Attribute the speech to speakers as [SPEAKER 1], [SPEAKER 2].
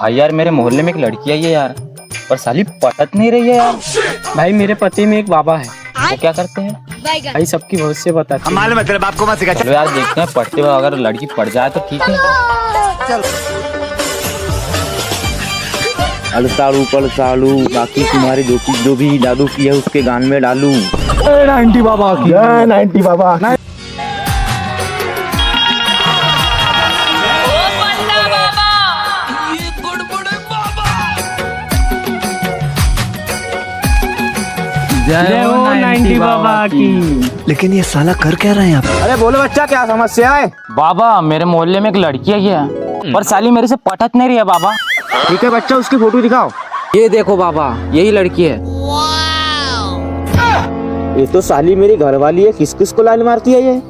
[SPEAKER 1] भाई यार मेरे मोहल्ले में एक लड़की आई है यार, पर साली पटत नहीं रही है यार।
[SPEAKER 2] भाई मेरे पति में एक बाबा है,
[SPEAKER 1] वो क्या करते हैं?
[SPEAKER 2] भाई सबकी भविष्य बताते हैं।
[SPEAKER 3] मालूम है तेरे बाप को मत सिखा।
[SPEAKER 1] चलो यार देखते हैं, पढ़ते हुए अगर लड़की पड़ जाए तो ठीक है।
[SPEAKER 4] अलसाड़ू पलसाड़ू बाकी तुम्हारी जो भी जादू की है उसके गान में डालू।
[SPEAKER 2] 90 बाबा की
[SPEAKER 4] 90 बाबा।
[SPEAKER 2] जय हो 90 बाबा की।
[SPEAKER 3] लेकिन ये साला कर क्या रहे हैं आप?
[SPEAKER 4] अरे बोलो बच्चा, क्या समस्या है?
[SPEAKER 1] बाबा मेरे मोहल्ले में एक लड़की आई है, पर साली मेरे से पटत नहीं रही है बाबा।
[SPEAKER 4] ठीक है बच्चा, उसकी फोटो दिखाओ।
[SPEAKER 1] ये देखो बाबा, यही लड़की है।
[SPEAKER 4] ये तो साली मेरी घरवाली है, किस किस को लाइन मारती है ये?